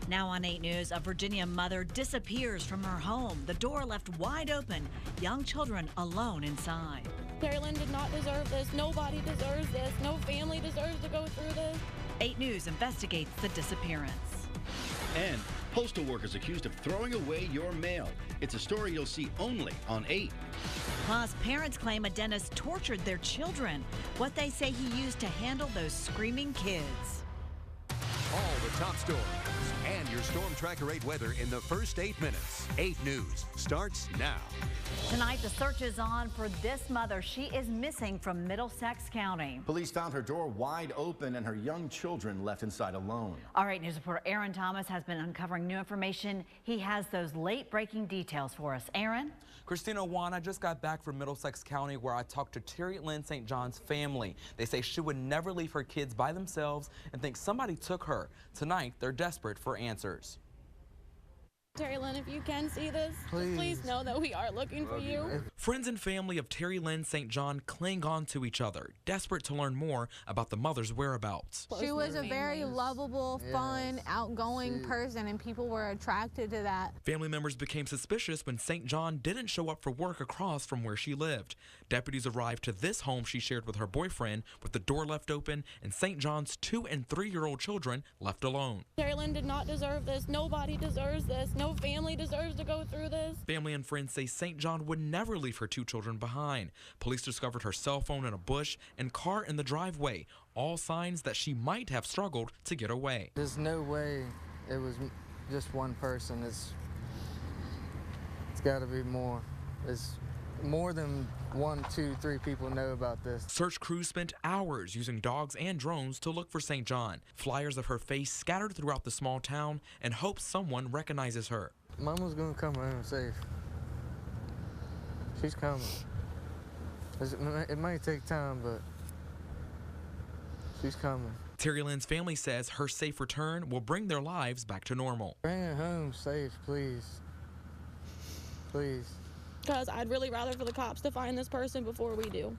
Now on 8 News, a Virginia mother disappears from her home. The door left wide open, young children alone inside. Terry-Lynn did not deserve this. Nobody deserves this. No family deserves to go through this. 8 News investigates the disappearance. And postal workers accused of throwing away your mail. It's a story you'll see only on 8. Plus, parents claim a dentist tortured their children. What they say he used to handle those screaming kids. All the top stories and your Storm Tracker 8 weather in the first 8 minutes. 8 News starts now. Tonight, the search is on for this mother. She is missing from Middlesex County. Police found her door wide open and her young children left inside alone. All right, news reporter Aaron Thomas has been uncovering new information. He has those late-breaking details for us. Aaron? Christina Juan, I just got back from Middlesex County where I talked to Terry-Lynn St. John's family. They say she would never leave her kids by themselves and think somebody took her. Tonight, they're desperate for answers. Terry-Lynn, if you can see this, please know that we are looking for you. Friends and family of Terry-Lynn St. John cling on to each other, desperate to learn more about the mother's whereabouts. She was a very lovable, fun, outgoing person, and people were attracted to that. Family members became suspicious when St. John didn't show up for work across from where she lived. Deputies arrived to this home she shared with her boyfriend with the door left open and St. John's 2- and 3-year-old children left alone. Terry-Lynn did not deserve this. Nobody deserves this. No family deserves to go through this. Family and friends say St. John would never leave her 2 children behind. Police discovered her cell phone in a bush and car in the driveway, all signs that she might have struggled to get away. There's no way it was just one person. It's got to be more. It's more than 1, 2, 3 people know about this. Search crews spent hours using dogs and drones to look for St. John. Flyers of her face scattered throughout the small town and hope someone recognizes her. Mama's gonna come home safe. She's coming. It might take time, but she's coming. Terry-Lynn's family says her safe return will bring their lives back to normal. Bring her home safe, please. Please. Because I'd really rather for the cops to find this person before we do.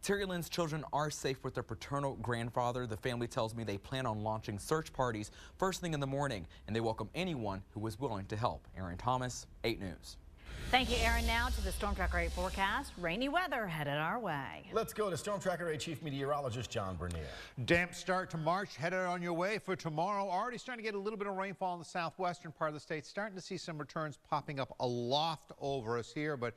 Terry-Lynn's children are safe with their paternal grandfather. The family tells me they plan on launching search parties first thing in the morning, and they welcome anyone who is willing to help. Aaron Thomas, 8 News. Thank you, Aaron. Now to the Storm Tracker 8 forecast. Rainy weather headed our way. Let's go to Storm Tracker 8 Chief Meteorologist John Bernier. Damp start to March headed on your way for tomorrow. Already starting to get a little bit of rainfall in the southwestern part of the state. Starting to see some returns popping up aloft over us here, but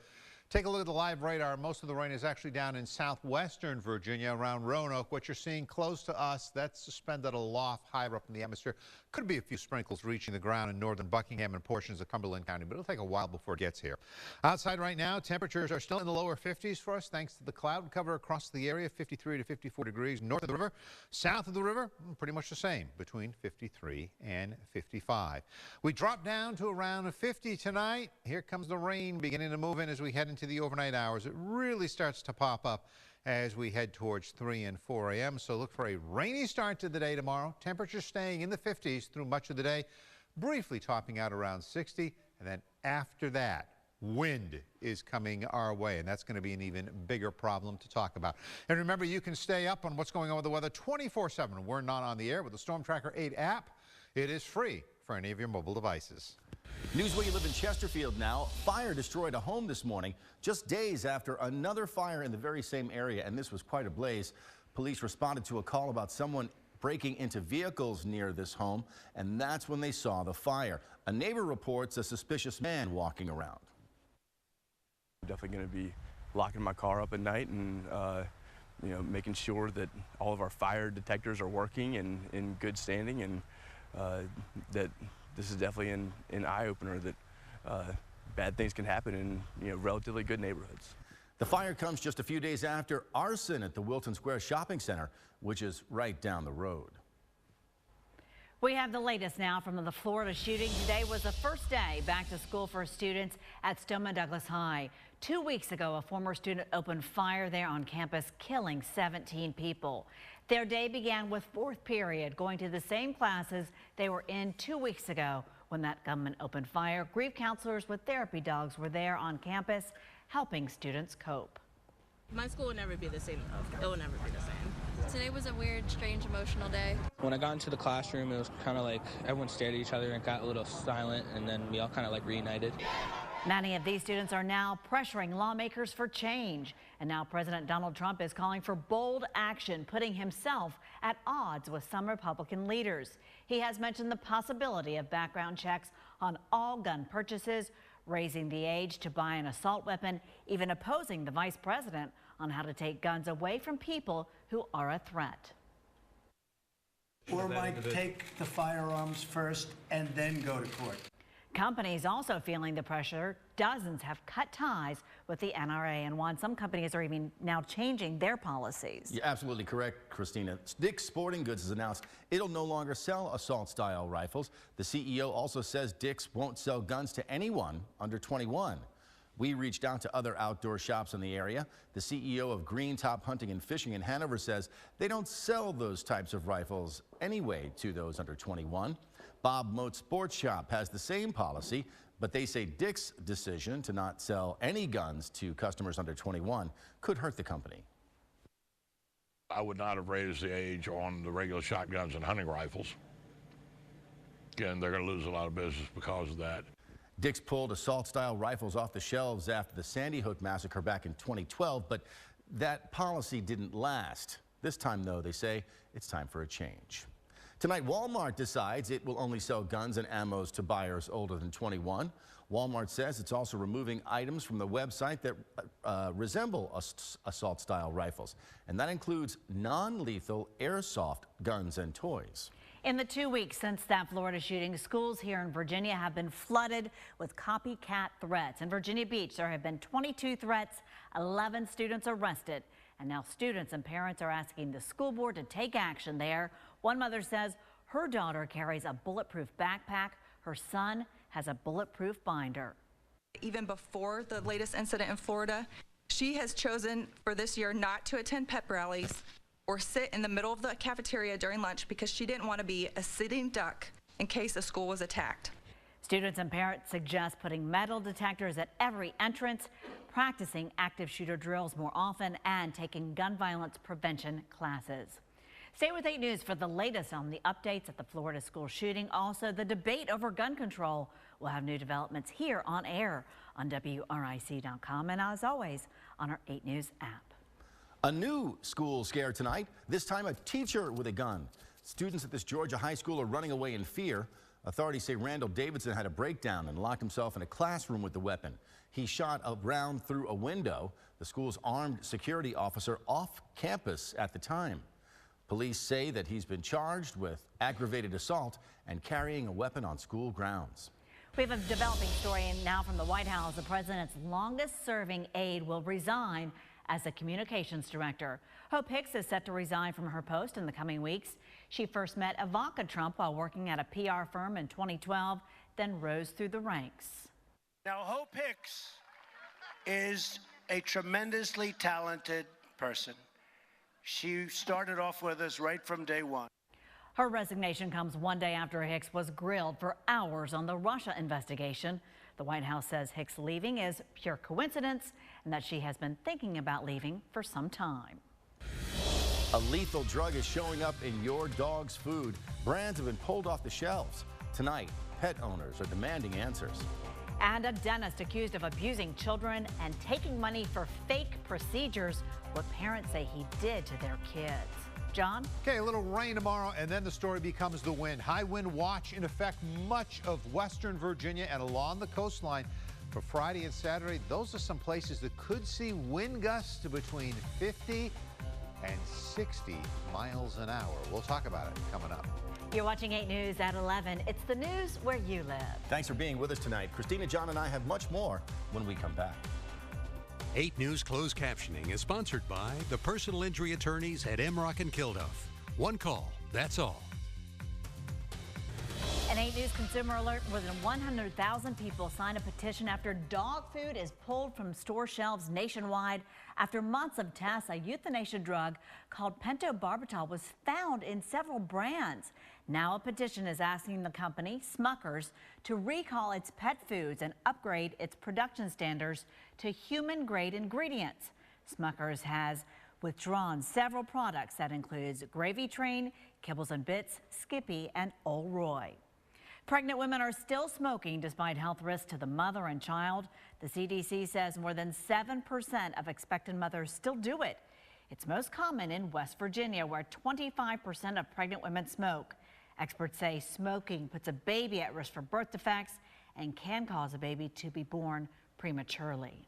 take a look at the live radar. Most of the rain is actually down in southwestern Virginia around Roanoke. What you're seeing close to us, that's suspended aloft higher up in the atmosphere. Could be a few sprinkles reaching the ground in northern Buckingham and portions of Cumberland County, but it'll take a while before it gets here. Outside right now, temperatures are still in the lower 50s for us thanks to the cloud cover across the area, 53 to 54 degrees north of the river. South of the river, pretty much the same, between 53 and 55. We drop down to around 50 tonight. Here comes the rain beginning to move in as we head into the overnight hours. It really starts to pop up as we head towards 3 and 4 a.m. So look for a rainy start to the day tomorrow. Temperatures staying in the 50s through much of the day, briefly topping out around 60. And then after that, wind is coming our way, and that's going to be an even bigger problem to talk about. And remember, you can stay up on what's going on with the weather 24/7. We're not on the air with the Storm Tracker 8 app. It is free for any of your mobile devices. News where you live in Chesterfield now. Fire destroyed a home this morning, just days after another fire in the very same area, and this was quite a blaze. Police responded to a call about someone breaking into vehicles near this home, and that's when they saw the fire. A neighbor reports a suspicious man walking around. I'm definitely going to be locking my car up at night and making sure that all of our fire detectors are working and in good standing, and that this is definitely an eye-opener that bad things can happen in relatively good neighborhoods. The fire comes just a few days after arson at the Wilton Square Shopping Center, which is right down the road. We have the latest now from the Florida shooting. Today was the first day back to school for students at Stoneman Douglas High. 2 weeks ago, a former student opened fire there on campus, killing 17 people. Their day began with fourth period, going to the same classes they were in 2 weeks ago when that gunman opened fire. Grief counselors with therapy dogs were there on campus, helping students cope. My school will never be the same, though. It will never be the same. Today was a weird, strange, emotional day. When I got into the classroom, it was kind of like everyone stared at each other and got a little silent, and then we all kind of like reunited. Many of these students are now pressuring lawmakers for change. And now President Donald Trump is calling for bold action, putting himself at odds with some Republican leaders. He has mentioned the possibility of background checks on all gun purchases, raising the age to buy an assault weapon, even opposing the vice president on how to take guns away from people who are a threat. Or might take the firearms first and then go to court. Companies also feeling the pressure. Dozens have cut ties with the NRA, and some companies are even now changing their policies. You're absolutely correct, Christina. Dick's Sporting Goods has announced it'll no longer sell assault-style rifles. The CEO also says Dick's won't sell guns to anyone under 21. We reached out to other outdoor shops in the area. The CEO of Green Top Hunting and Fishing in Hanover says they don't sell those types of rifles anyway to those under 21. Bob Moat Sports Shop has the same policy, but they say Dick's decision to not sell any guns to customers under 21 could hurt the company. I would not have raised the age on the regular shotguns and hunting rifles. Again, they're going to lose a lot of business because of that. Dick's pulled assault-style rifles off the shelves after the Sandy Hook massacre back in 2012, but that policy didn't last. This time, though, they say it's time for a change. Tonight, Walmart decides it will only sell guns and ammos to buyers older than 21. Walmart says it's also removing items from the website that resemble assault-style rifles, and that includes non-lethal airsoft guns and toys. In the 2 weeks since that Florida shooting, schools here in Virginia have been flooded with copycat threats. In Virginia Beach, there have been 22 threats, 11 students arrested, and now students and parents are asking the school board to take action there. One mother says her daughter carries a bulletproof backpack. Her son has a bulletproof binder. Even before the latest incident in Florida, she has chosen for this year not to attend pep rallies or sit in the middle of the cafeteria during lunch because she didn't want to be a sitting duck in case the school was attacked. Students and parents suggest putting metal detectors at every entrance, practicing active shooter drills more often, and taking gun violence prevention classes. Stay with 8 News for the latest on the updates at the Florida school shooting. Also, the debate over gun control. We'll have new developments here on air on WRIC.com and, as always, on our 8 News app. A new school scare tonight, this time a teacher with a gun. Students at this Georgia high school are running away in fear. Authorities say Randall Davidson had a breakdown and locked himself in a classroom with the weapon. He shot a round through a window. The school's armed security officer off campus at the time. Police say that he's been charged with aggravated assault and carrying a weapon on school grounds. We have a developing story now from the White House. The president's longest-serving aide will resign as the communications director. Hope Hicks is set to resign from her post in the coming weeks. She first met Ivanka Trump while working at a PR firm in 2012, then rose through the ranks. Now, Hope Hicks is a tremendously talented person. She started off with us right from day one. Her resignation comes one day after Hicks was grilled for hours on the Russia investigation. The White House says Hicks leaving is pure coincidence and that she has been thinking about leaving for some time. A lethal drug is showing up in your dog's food. Brands have been pulled off the shelves. Tonight, pet owners are demanding answers. And a dentist accused of abusing children and taking money for fake procedures, what parents say he did to their kids. John? Okay, a little rain tomorrow, and then the story becomes the wind. High wind watch in effect much of western Virginia and along the coastline. For Friday and Saturday, those are some places that could see wind gusts to between 50 and 60 miles an hour. We'll talk about it coming up. You're watching 8 News at 11. It's the news where you live. Thanks for being with us tonight. Christina, John, and I have much more when we come back. 8 News closed captioning is sponsored by the personal injury attorneys at Emrock and Kilduff. One call, that's all. An 8 News consumer alert: more than 100,000 people signed a petition after dog food is pulled from store shelves nationwide. After months of tests, a euthanasia drug called pentobarbital was found in several brands. Now a petition is asking the company, Smucker's, to recall its pet foods and upgrade its production standards to human-grade ingredients. Smucker's has withdrawn several products that includes Gravy Train, Kibbles and Bits, Skippy, and Ol' Roy. Pregnant women are still smoking despite health risks to the mother and child. The CDC says more than 7% of expectant mothers still do it. It's most common in West Virginia, where 25% of pregnant women smoke. Experts say smoking puts a baby at risk for birth defects and can cause a baby to be born prematurely.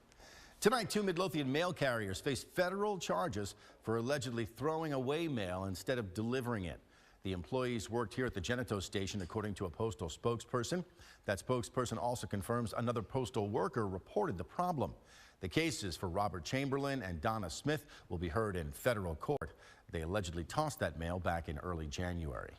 Tonight, 2 Midlothian mail carriers face federal charges for allegedly throwing away mail instead of delivering it. The employees worked here at the Genito station, according to a postal spokesperson. That spokesperson also confirms another postal worker reported the problem. The cases for Robert Chamberlain and Donna Smith will be heard in federal court. They allegedly tossed that mail back in early January.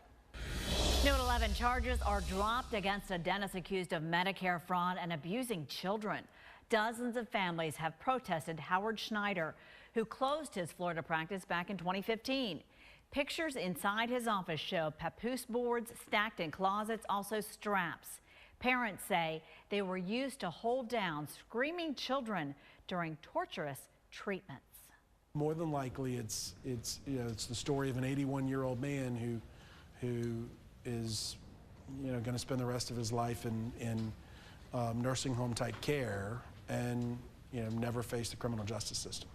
New at 11, charges are dropped against a dentist accused of Medicare fraud and abusing children. Dozens of families have protested Howard Schneider, who closed his Florida practice back in 2015. Pictures inside his office show papoose boards stacked in closets, also straps. Parents say they were used to hold down screaming children during torturous treatments. More than likely, it's the story of an 81-year-old man who is going to spend the rest of his life in nursing home type care and never face the criminal justice system.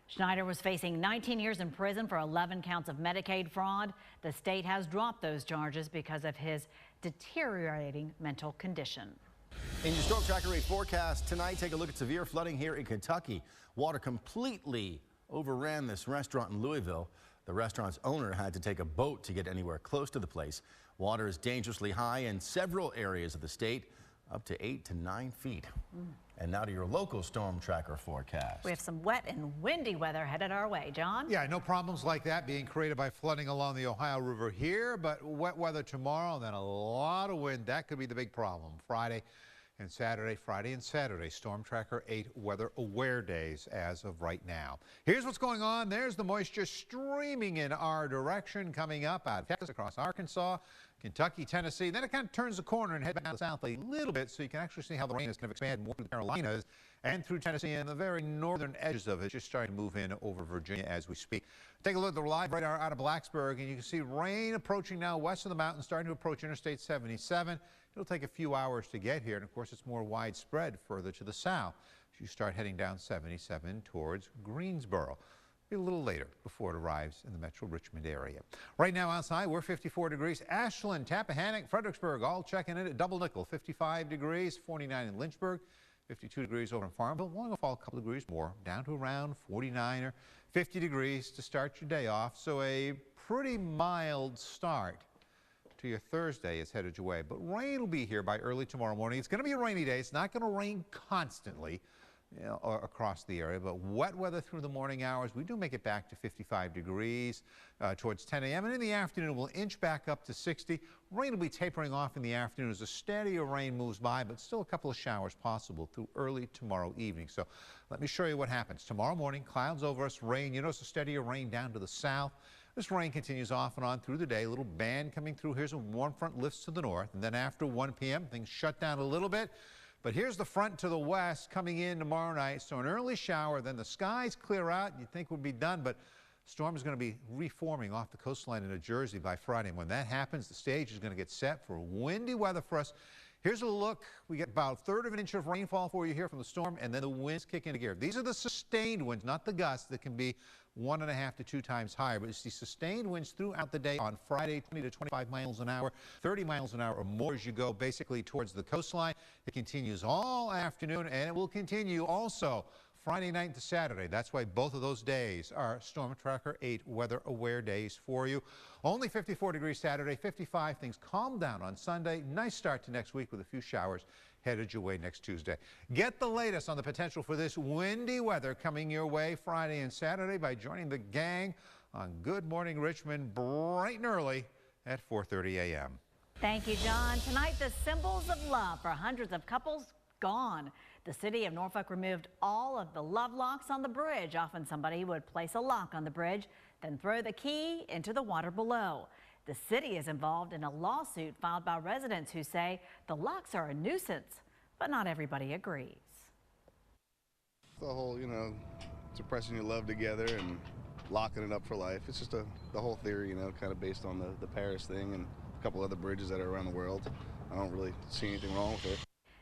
Schneider was facing 19 years in prison for 11 counts of Medicaid fraud. The state has dropped those charges because of his deteriorating mental condition. In your Storm Tracker 8 forecast tonight, take a look at severe flooding here in Kentucky. Water completely overran this restaurant in Louisville. The restaurant's owner had to take a boat to get anywhere close to the place. Water is dangerously high in several areas of the state, up to 8 to 9 feet. And now to your local Storm Tracker forecast. We have some wet and windy weather headed our way. John? Yeah, no problems like that being created by flooding along the Ohio River here, but wet weather tomorrow, then a lot of wind. That could be the big problem. Friday and Saturday, Storm Tracker 8 weather aware days as of right now. Here's what's going on. There's the moisture streaming in our direction, coming up out of Texas, across Arkansas, Kentucky, Tennessee. Then it kind of turns the corner and heads back south a little bit, so you can actually see how the rain is kind of expanding more through the Carolinas and through Tennessee and the very northern edges of it, just starting to move in over Virginia as we speak. Take a look at the live radar out of Blacksburg, and you can see rain approaching now west of the mountains, starting to approach Interstate 77. It'll take a few hours to get here, and of course it's more widespread further to the south as you start heading down 77 towards Greensboro. Be a little later before it arrives in the Metro Richmond area. Right now outside, we're 54 degrees. Ashland, Tappahannock, Fredericksburg, all checking in at Double Nickel, 55 degrees, 49 in Lynchburg, 52 degrees over in Farmville. We'll go fall a couple degrees more, down to around 49 or 50 degrees to start your day off. So a pretty mild start to your Thursday is headed your way. But rain will be here by early tomorrow morning. It's going to be a rainy day. It's not going to rain constantly across the area, but wet weather through the morning hours. We do make it back to 55 degrees towards 10 a.m. and in the afternoon we'll inch back up to 60. Rain will be tapering off in the afternoon as a steadier rain moves by, but still a couple of showers possible through early tomorrow evening. So let me show you what happens. Tomorrow morning, clouds over us, rain. You notice a steadier rain down to the south. This rain continues off and on through the day. A little band coming through. Here's a warm front lifts to the north, and then after 1 p.m. things shut down a little bit. But here's the front to the west coming in tomorrow night. So an early shower, then the skies clear out. You'd think we'd be done, but storm is going to be reforming off the coastline in New Jersey by Friday. And when that happens, the stage is going to get set for windy weather for us. Here's a look. We get about a third of an inch of rainfall for you here from the storm, and then the winds kick into gear. These are the sustained winds, not the gusts that can be 1.5 to 2 times higher. But it's the sustained winds throughout the day on Friday, 20 to 25 miles an hour, 30 miles an hour or more as you go basically towards the coastline. It continues all afternoon, and it will continue also Friday night to Saturday. That's why both of those days are Storm Tracker 8 weather aware days for you. Only 54 degrees Saturday, 55. Things calm down on Sunday. Nice start to next week with a few showers headed your way next Tuesday. Get the latest on the potential for this windy weather coming your way Friday and Saturday by joining the gang on Good Morning Richmond bright and early at 4:30 a.m. Thank you, John. Tonight, the symbols of love for hundreds of couples gone. The city of Norfolk removed all of the love locks on the bridge. Often somebody would place a lock on the bridge, then throw the key into the water below. The city is involved in a lawsuit filed by residents who say the locks are a nuisance, but not everybody agrees. The whole, expressing your love together and locking it up for life. It's just the whole theory, you know, kind of based on the Paris thing and a couple other bridges that are around the world. I don't really see anything wrong with it.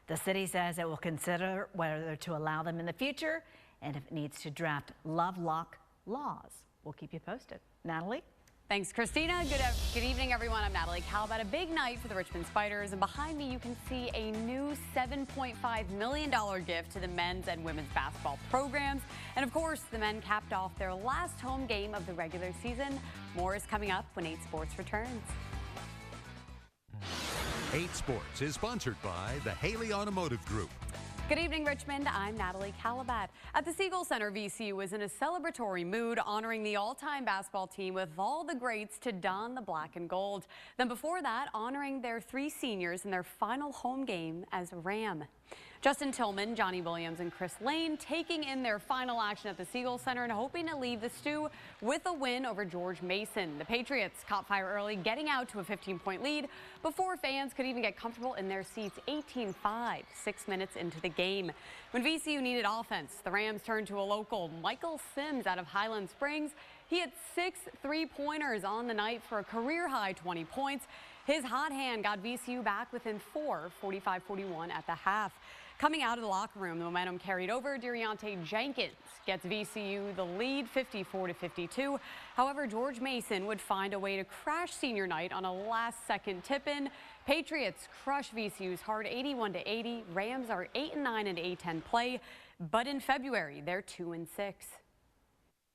The city says it will consider whether to allow them in the future and if it needs to draft love lock laws. We'll keep you posted. Natalie? Thanks, Christina. Good evening, everyone. I'm Natalie Calbat. A big night for the Richmond Spiders, and behind me you can see a new $7.5 million gift to the men's and women's basketball programs. And of course, the men capped off their last home game of the regular season. More is coming up when 8 Sports returns. 8 Sports is sponsored by the Haley Automotive Group. Good evening, Richmond. I'm Natalie Calbat. At the Siegel Center, VCU was in a celebratory mood, honoring the all-time basketball team with all the greats to don the black and gold. Then before that, honoring their 3 seniors in their final home game as Ram. Justin Tillman, Johnny Williams, and Chris Lane taking in their final action at the Siegel Center and hoping to leave the stew with a win over George Mason. The Patriots caught fire early, getting out to a 15-point lead before fans could even get comfortable in their seats. 18-5, 6 minutes into the game. When VCU needed offense, the Rams turned to a local, Michael Sims out of Highland Springs. He had 6 3-pointers on the night for a career-high 20 points. His hot hand got VCU back within 4, 45-41 at the half. Coming out of the locker room, the momentum carried over. Deontay Jenkins gets VCU the lead, 54-52. However, George Mason would find a way to crash senior night on a last-second tip-in. Patriots crush VCU's hard 81-80. Rams are 8-9 in A-10 play, but in February they're 2-6.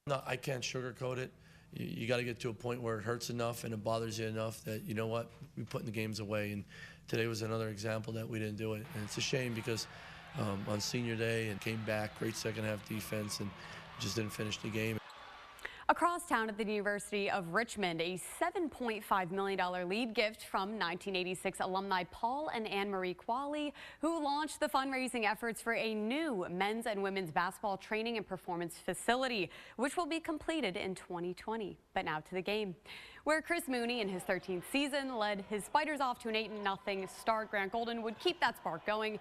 No, I can't sugarcoat it. You got to get to a point where it hurts enough and it bothers you enough that, you know what, we're putting the games away. And today was another example that we didn't do it. And it's a shame because on senior day and came back, great second half defense, and just didn't finish the game. Across town at the University of Richmond, a $7.5 million lead gift from 1986 alumni Paul and Anne-Marie Qualley, who launched the fundraising efforts for a new men's and women's basketball training and performance facility, which will be completed in 2020. But now to the game, where Chris Mooney in his 13th season led his Spiders off to an 8-0 start. Grant Golden would keep that spark going.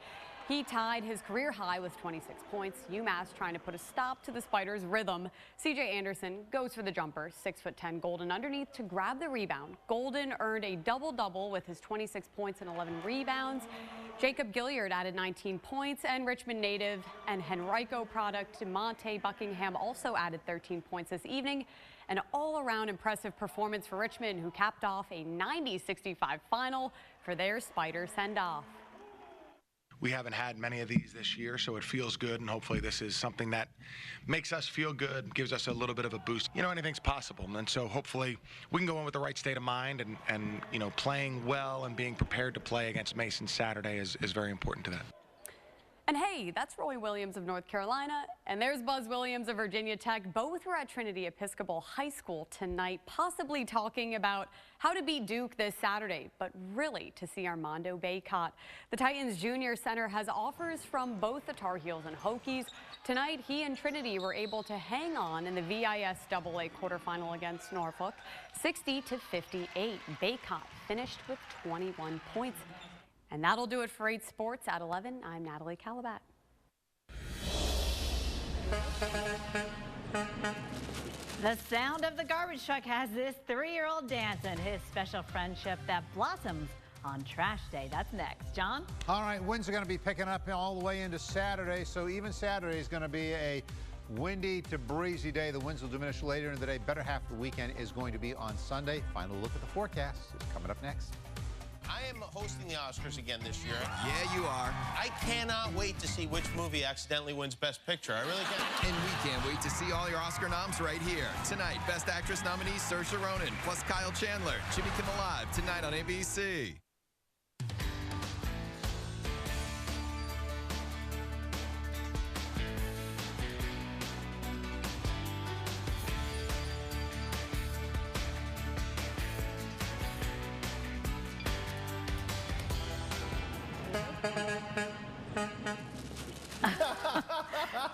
He tied his career high with 26 points. UMass trying to put a stop to the Spiders' rhythm. C.J. Anderson goes for the jumper. 6'10" Golden underneath to grab the rebound. Golden earned a double-double with his 26 points and 11 rebounds. Jacob Gilliard added 19 points, and Richmond native and Henrico product Monte Buckingham also added 13 points this evening. An all-around impressive performance for Richmond, who capped off a 90-65 final for their Spider send-off. We haven't had many of these this year, so it feels good, and hopefully this is something that makes us feel good, gives us a little bit of a boost. You know, anything's possible, and so hopefully we can go in with the right state of mind, and you know, playing well and being prepared to play against Mason Saturday is very important to that. And hey, that's Roy Williams of North Carolina, and there's Buzz Williams of Virginia Tech. Both were at Trinity Episcopal High School tonight, possibly talking about how to beat Duke this Saturday, but really to see Armando Bacot. The Titans Junior Center has offers from both the Tar Heels and Hokies. Tonight, he and Trinity were able to hang on in the VIS AA quarterfinal against Norfolk, 60-58. Bacot finished with 21 points. And that'll do it for 8 Sports at 11. I'm Natalie Calbat. The sound of the garbage truck has this 3-year-old dancing, his special friendship that blossoms on Trash Day. That's next. John? All right, winds are going to be picking up all the way into Saturday, so even Saturday is going to be a windy to breezy day. The winds will diminish later in the day. Better half of the weekend is going to be on Sunday. Final look at the forecast is coming up next. I am hosting the Oscars again this year. Yeah, you are. I cannot wait to see which movie accidentally wins Best Picture. I really can't. And we can't wait to see all your Oscar noms right here. Tonight, Best Actress nominees Saoirse Ronan, plus Kyle Chandler. Jimmy Kimmel Live, tonight on ABC.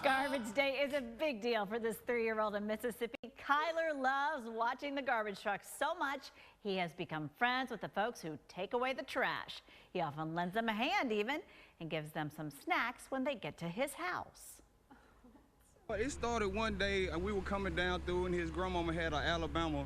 Garbage Day is a big deal for this 3-year-old in Mississippi. Kyler loves watching the garbage truck so much, he has become friends with the folks who take away the trash. He often lends them a hand even and gives them some snacks when they get to his house. It started one day, we were coming down through, and his grandmama had an Alabama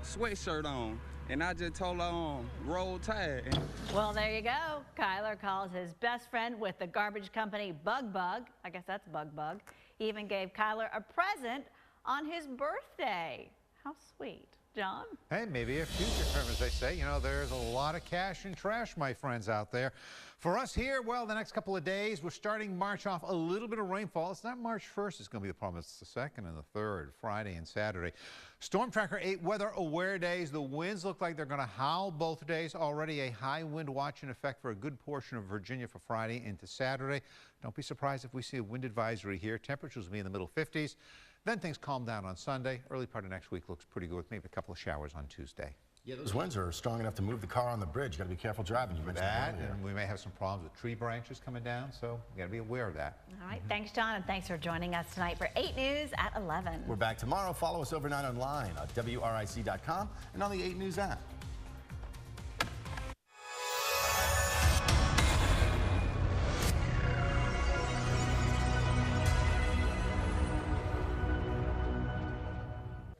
sweatshirt on, and I just told her, roll tide. Well, there you go. Kyler calls his best friend with the garbage company Bug. I guess that's Bug. He even gave Kyler a present on his birthday. How sweet. John? Hey, maybe a future term, as they say. You know, there's a lot of cash and trash, my friends, out there. For us here, well, the next couple of days, we're starting March off a little bit of rainfall. It's not March 1st it's going to be the problem. It's the 2nd and the 3rd, Friday and Saturday. Storm Tracker 8 weather-aware days. The winds look like they're going to howl both days. Already a high wind watch in effect for a good portion of Virginia for Friday into Saturday. Don't be surprised if we see a wind advisory here. Temperatures will be in the middle 50s. Then things calm down on Sunday. Early part of next week looks pretty good with maybe a couple of showers on Tuesday. Yeah, those winds are strong enough to move the car on the bridge. You got to be careful driving. You mentioned that, and we may have some problems with tree branches coming down, so you got to be aware of that. All right, thanks, John, and thanks for joining us tonight for 8 News at 11. We're back tomorrow. Follow us overnight online at WRIC.com and on the 8 News app.